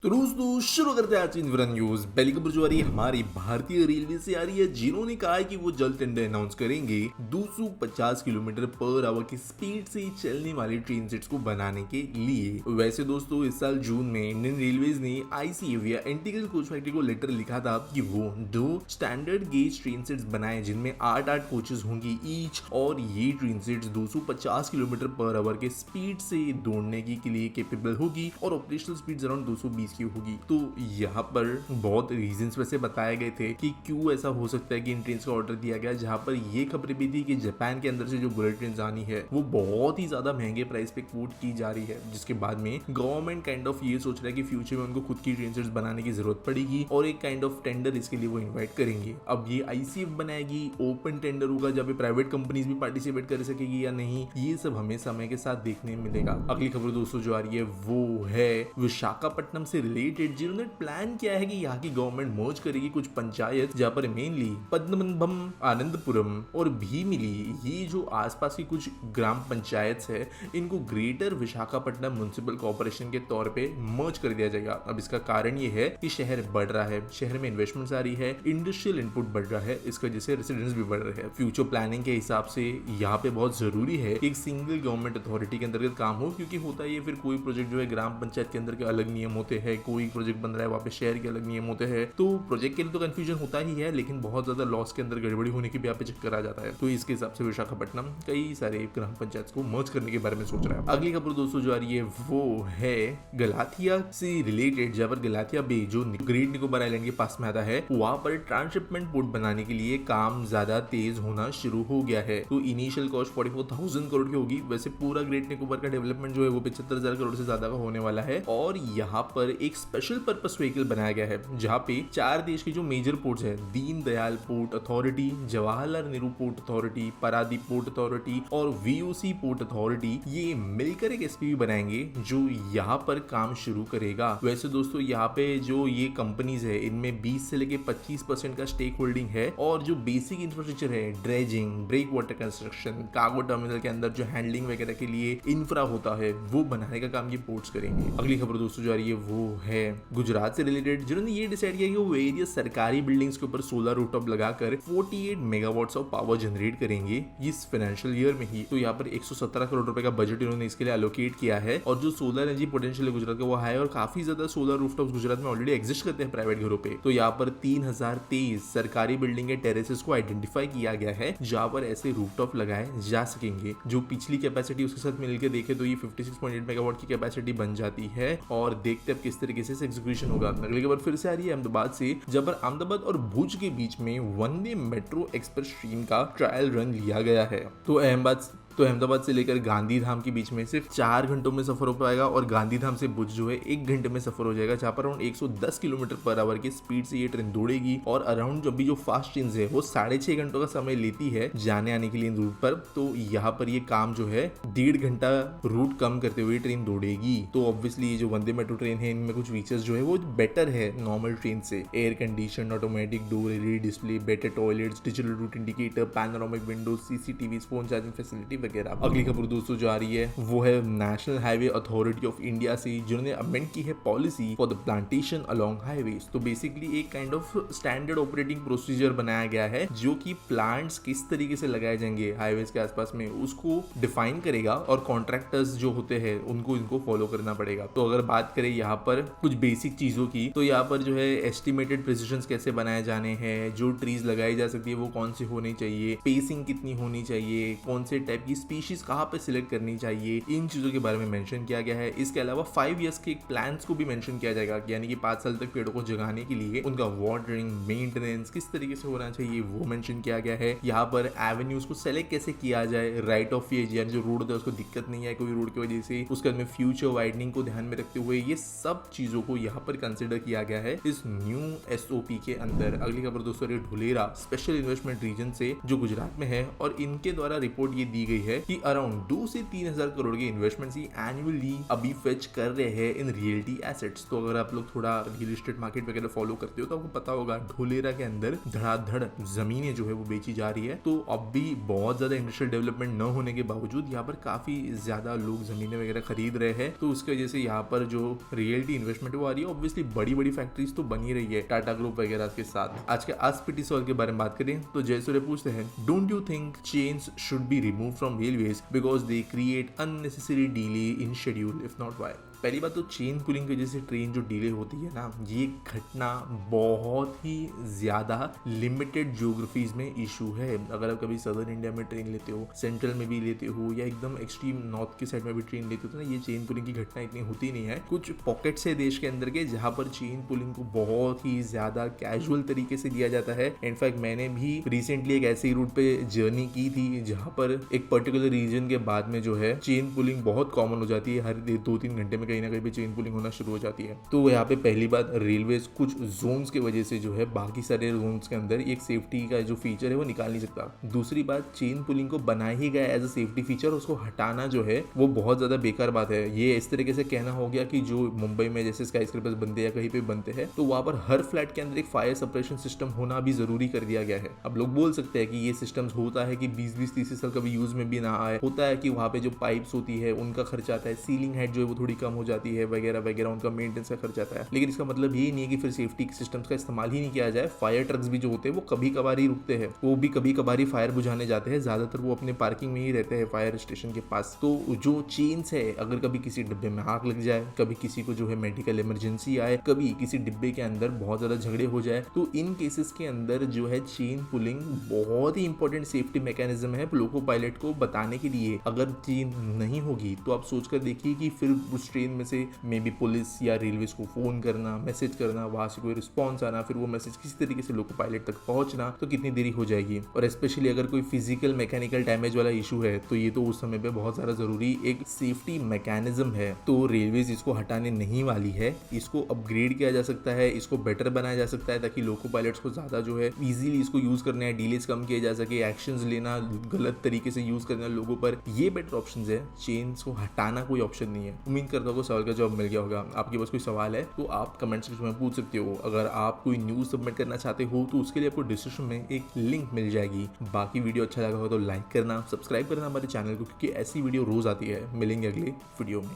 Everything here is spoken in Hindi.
तो दोस्तों शुरू करते हैं आज की इंफॉर्मेशन न्यूज। पहली खबर जो आ रही है हमारी भारतीय रेलवे से आ रही है, जिन्होंने कहा है कि वो जल्द टेंडर अनाउंस करेंगे 250 किलोमीटर पर आवर की स्पीड से चलने वाली ट्रेन सेट्स को बनाने के लिए। वैसे दोस्तों इस साल जून में इंडियन रेलवेज ने ICAV या इंटीग्रल कोच फैक्ट्री को लेटर लिखा था कि वो 2 स्टैंडर्ड गेज ट्रेन सेट्स बनाए जिनमें 8 कोचेस होंगी ईच, और ये train sets 250 kilometre per hour के स्पीड से दौड़ने के लिए केपेबल होगी और ऑपरेशनल स्पीड अराउंड 220 की होगी। तो यहाँ पर बहुत रीजंस वैसे बताए गए थे कि क्यों ऐसा हो सकता है कि इन ट्रेन का ऑर्डर दिया गया, जहाँ पर ये खबरें भी थी कि जापान के अंदर से जो बुलेट ट्रेन आनी है वो बहुत ही ज्यादा महंगे प्राइस पे कोट की जा रही है, जिसके बाद में गवर्नमेंट काइंड ऑफ ये सोच रहा है कि फ्यूचर में उनको खुद की ट्रेन सेट्स बनाने की जरूरत पड़ेगी और एक काइंड ऑफ टेंडर इसके लिए वो इन्वाइट करेंगे। अब ये ICF बनाएगी, ओपन टेंडर होगा जहाँ पे प्राइवेट कंपनीज भी पार्टिसिपेट कर सकेगी या नहीं, ये सब हमें समय के साथ देखने मिलेगा। अगली खबर दोस्तों जो आ रही है वो है विशाखापट्टनम से रिलेटेड, जिन्होंने प्लान किया है कि यहाँ की गवर्नमेंट मर्ज करेगी कुछ पंचायत, जहाँ पर मेनली पद्मनाभम, आनंदपुरम और भीमिली, ये जो आसपास की कुछ ग्राम पंचायत है, इनको ग्रेटर विशाखापट्टनम म्युनिसिपल कॉर्पोरेशन के तौर पे मर्ज कर दिया जाएगा। अब इसका कारण ये है कि शहर बढ़ रहा है, शहर में इन्वेस्टमेंट्स आ रही है, इंडस्ट्रियल इनपुट बढ़ रहा है, इसकी वजह से रेसिडेंट्स भी बढ़ रहे हैं। फ्यूचर प्लानिंग के हिसाब से यहाँ पे बहुत जरूरी है कि एक सिंगल गवर्नमेंट अथॉरिटी के अंतर्गत काम हो, क्योंकि होता है ये फिर कोई प्रोजेक्ट जो है ग्राम पंचायत के अंदर के अलग नियम होते हैं, कोई प्रोजेक्ट बन रहा है वहाँ पे शहर के अलग नियम होते हैं, तो प्रोजेक्ट के लिए तो कंफ्यूजन होता ही है, लेकिन बहुत ज्यादा लॉस के अंदर गड़बड़ी होने की भी यहाँ पे चक्कर आ जाता है। तो इसके हिसाब से विशाखापट्टनम कई सारे ग्राम पंचायत को मर्ज करने के बारे में सोच रहा है। अगली खबर दोस्तों जो आ रही है वो है गलाथिया से रिलेटेड, जहाँ पर गलाथिया बे जो ग्रेट निकोबार आइलैंड के पास में आता है, वहाँ पर ट्रांसशिपमेंट पोर्ट बनाने के लिए काम ज्यादा तेज होना शुरू हो गया है। तो इनिशियल कॉस्ट 44,000 करोड़ की होगी। वैसे पूरा ग्रेट निकोबार का डेवलपमेंट जो है वो 75,000 करोड़ से ज्यादा का होने वाला है, और यहाँ पर एक स्पेशल पर्पस व्हीकल बनाया गया है, जहाँ पे 4 देश के जो मेजर पोर्ट्स है, Deen Dayal port authority, Jawaharlal Nehru port authority, Paradip port authority और VOC पोर्ट अथॉरिटी, ये मिलकर एक SPV बनाएंगे जो यहाँ पर काम शुरू करेगा। वैसे दोस्तों यहाँ पे जो ये कंपनीज है, इनमें 20 से लेके 25% का स्टेक होल्डिंग है, और जो बेसिक इंफ्रास्ट्रक्चर है, dredging, breakwater construction, cargo terminal के अंदर जो हैंडलिंग वगैरह के लिए इंफ्रा होता है, वो बनाने का काम ये पोर्ट्स करेंगे। अगली खबर दोस्तों जो आ रही है वो है गुजरात से रिलेटेड, जिन्होंने ये डिसाइड किया कि वो वेरियस सरकारी बिल्डिंग्स के ऊपर सोलर रूफटॉप लगाकर 48 मेगावाट्स ऑफ पावर जनरेट करेंगे इस फाइनेंशियल ईयर में ही। तो यहाँ पर 117 करोड़ रुपए का बजट इन्होंने इसके लिए एलोकेट किया है, और जो सोलर एनर्जी पोटेंशियल है गुजरात का वो है, और काफी ज्यादा सोलर रूफटॉप्स गुजरात में ऑलरेडी एग्जिस्ट करते हैं प्राइवेट घरों पे। तो यहाँ पर 3023 सरकारी बिल्डिंग के टेरेसेस को आइडेंटिफाई किया गया है, जहाँ पर ऐसे रूफटॉप लगाए जा सकेंगे। जो पिछली कैपेसिटी उसके साथ मिलकर देखे तो ये 56.8 मेगावाट की कैपेसिटी बन जाती है, और देखते अब किस तरीके से एग्जीक्यूशन होगा। अगली खबर फिर से आ रही है अहमदाबाद से, जब अहमदाबाद और भुज के बीच में वंदे मेट्रो एक्सप्रेस ट्रेन का ट्रायल रन लिया गया है। तो अहमदाबाद से लेकर गांधीधाम के बीच में सिर्फ 4 घंटों में सफर हो पाएगा, और गांधीधाम से भुज जो है 1 घंटे में सफर हो जाएगा, जहाँ पर अराउंड 110 किलोमीटर पर आवर की स्पीड से ये ट्रेन दौड़ेगी। और अराउंड जब भी जो फास्ट ट्रेन है वो 6.5 घंटों का समय लेती है जाने आने के लिए रूट पर, तो यहाँ पर ये काम जो है 1.5 घंटा रूट कम करते हुए ट्रेन दौड़ेगी। तो ऑब्वियसली ये जो वंदे मेट्रो ट्रेन है, इनमें कुछ फीचर्स जो है वो बेटर है नॉर्मल ट्रेन से, air condition, automatic door LED display, better toilets, digital route indicator, panoramic windows, CCTV, phone charging facility वगैरह। अगली खबर दोस्तों जो आ रही है वो है national highway authority of India से, जिन्होंने अमेंड की है policy for the plantation along highways. तो बेसिकली एक kind of standard operating procedure बनाया गया है, जो कि प्लांट्स किस तरीके से लगाए जाएंगे हाईवेज के आसपास में उसको डिफाइन करेगा, और कॉन्ट्रैक्टर्स जो होते हैं उनको इनको फॉलो करना पड़ेगा। तो अगर बात करें यहाँ पर कुछ बेसिक चीजों की, तो यहाँ पर जो है एस्टिमेटेड प्रिसिजन कैसे बनाए जाने हैं, जो ट्रीज लगाई जा सकती है वो कौन सी होनी चाहिए, स्पेसिंग कितनी होनी चाहिए, कौन से टाइप की स्पीशीज कहाँ पे सिलेक्ट करनी चाहिए, इन चीजों के बारे में मेंशन किया गया है। इसके अलावा 5 इयर्स के प्लान्स को भी मेंशन किया जाएगा, यानी कि 5 साल तक पेड़ों को जगाने के लिए उनका वाटरिंग, मेंटेनेंस किस तरीके से होना चाहिए वो मेंशन किया गया है। यहाँ पर एवेन्यूज को सेलेक्ट कैसे किया जाए, राइट ऑफ वे, यानी जो रोड होता है उसको दिक्कत नहीं है कोई रोड की वजह से, उसके में फ्यूचर वाइडनिंग को ध्यान में रखते हुए ये सब चीजों को यहाँ पर कंसिडर किया गया है इस न्यू SOP के अंदर। अगली खबर दोस्तों ढुलेरा स्पेशल इन्वेस्टमेंट रीजन से, जो गुजरात में है, और इनके द्वारा रिपोर्ट ये दी गई गई है कि अराउंड 2 से 3 हजार करोड़ के इन्वेस्टमेंट्स ही एनुअली अभी फेच कर रहे हैं इन रियल्टी एसेट्स। तो अगर आप लोग थोड़ा रियल एस्टेट मार्केट वगैरह फॉलो करते हो तो आपको पता होगा ढोलेरा के अंदर धड़ाधड़ जमीनें जो है वो बेची जा रही है। तो अब भी बहुत ज्यादा इंडस्ट्रियल डेवलपमेंट न होने के बावजूद यहाँ पर काफी ज्यादा लोग जमीनें वगैरह खरीद रहे हैं। तो उसकी वजह से यहाँ पर जो रियल्टी इन्वेस्टमेंट वो आ रही है। ऑब्वियसली बड़ी बड़ी फैक्ट्रीज तो बनी रही है टाटा ग्रुप वगैरह के साथ। आज के आज पीटी सवाल के बारे में बात करें तो जयसूर्य पूछते हैं, don't you think chains should be remove from railways because they create unnecessary delay in schedule, if not why? पहली बात तो चेन पुलिंग की वजह से ट्रेन जो डिले होती है ना, ये घटना बहुत ही ज़्यादा लिमिटेड ज्योग्राफीज में इशू है। अगर आप कभी सदर्न इंडिया में ट्रेन लेते हो, सेंट्रल में भी लेते हो या एकदम एक्सट्रीम नॉर्थ की साइड में भी ट्रेन लेते हो तो ना ये चेन पुलिंग की घटना इतनी होती नहीं है। कुछ पॉकेट्स है देश के अंदर के जहाँ पर चेन पुलिंग को बहुत ही ज़्यादा कैजुअल तरीके से लिया जाता है। इनफैक्ट मैंने भी रिसेंटली एक ऐसे रूट पे जर्नी की थी जहाँ पर एक पर्टिकुलर रीजन के बाद में जो है चेन पुलिंग बहुत कॉमन हो जाती है। हर 2-3 घंटे में कहीं ना कहीं भी चेन पुलिंग होना शुरू हो जाती है। तो यहाँ पे पहली बात, रेलवे कुछ जोन्स की वजह से जो है बाकी सारे जोन्स के अंदर एक सेफ्टी का जो फीचर है वो निकाल नहीं सकता। दूसरी बात, चेन पुलिंग को बनाया ही गया एज अ सेफ्टी फीचर, उसको हटाना जो है वो बहुत ज्यादा बेकार बात है। ये इस तरीके से कहना हो गया कि जो मुंबई में जैसे स्काई स्क्रैपर्स बनते हैं या कहीं पे बनते हैं तो वहां पर हर फ्लैट के अंदर एक फायर सप्रेशन सिस्टम होना भी जरूरी कर दिया गया है। अब लोग बोल सकते हैं कि ये सिस्टम्स होता है कि 20-30 साल कभी यूज में भी ना आए, होता है कि वहां पे जो पाइप्स होती है उनका खर्चा आता है, सीलिंग हाइट जो है वो थोड़ी कम हो जाती है वगैरह वगैरह, उनका मेंटेनेंस का खर्च आता है। लेकिन इसका मतलब ये नहीं है कि फिर सेफ्टी सिस्टम्स का इस्तेमाल ही नहीं किया जाए। फायर ट्रक्स भी जो होते हैं वो कभी कभार ही रुकते हैं, वो भी कभी कभार ही फायर बुझाने जाते हैं, ज्यादातर वो अपने पार्किंग में ही रहते हैं फायर स्टेशन के पास। तो जो चेन्स है, अगर कभी किसी डिब्बे में आग लग जाए, कभी किसी को जो है मेडिकल इमरजेंसी आए, कभी किसी डिब्बे के अंदर बहुत ज्यादा झगड़े हो जाए, तो इन केसेस के अंदर जो है चेन पुलिंग बहुत ही इंपॉर्टेंट सेफ्टी मैकेनिज्म है लोको पायलट को बताने के लिए। अगर चेन नहीं होगी तो आप सोचकर देखिए कि फिर उस ट्रेन में से मे बी पुलिस या रेलवे को फोन करना, मैसेज करना, वहां से कोई रिस्पॉन्स आना, फिर वो मैसेज किसी तरीके से लोको पायलट तक पहुंचना, तो कितनी देरी हो जाएगी। और स्पेशली अगर कोई फिजिकल मैकेनिकल डैमेज वाला इशू है तो ये तो उस समय पे बहुत ज्यादा जरूरी एक सेफ्टी मैकेनिज्म है। तो रेलवेज इसको हटाने नहीं वाली है, इसको अपग्रेड किया जा सकता है, इसको बेटर बनाया जा सकता है ताकि लोको पायलट्स को ज्यादा जो है इजीली इसको यूज करना है, डिलेज कम किए जा सके, एक्शंस लेना, गलत तरीके से यूज करना लोगों पर, ये बेटर ऑप्शन है। चेन्स को हटाना कोई ऑप्शन नहीं है। उम्मीद करता हूँ सवाल का जवाब मिल गया होगा। आपके पास कोई सवाल है तो आप कमेंट सेक्शन में पूछ सकते हो। अगर आप कोई न्यूज सबमिट करना चाहते हो तो उसके लिए आपको डिस्क्रिप्शन में एक लिंक मिल जाएगी। बाकी वीडियो अच्छा लगा हो तो लाइक करना, सब्सक्राइब करना हमारे चैनल को, क्योंकि ऐसी वीडियो रोज आती है। मिलेंगे अगले वीडियो में।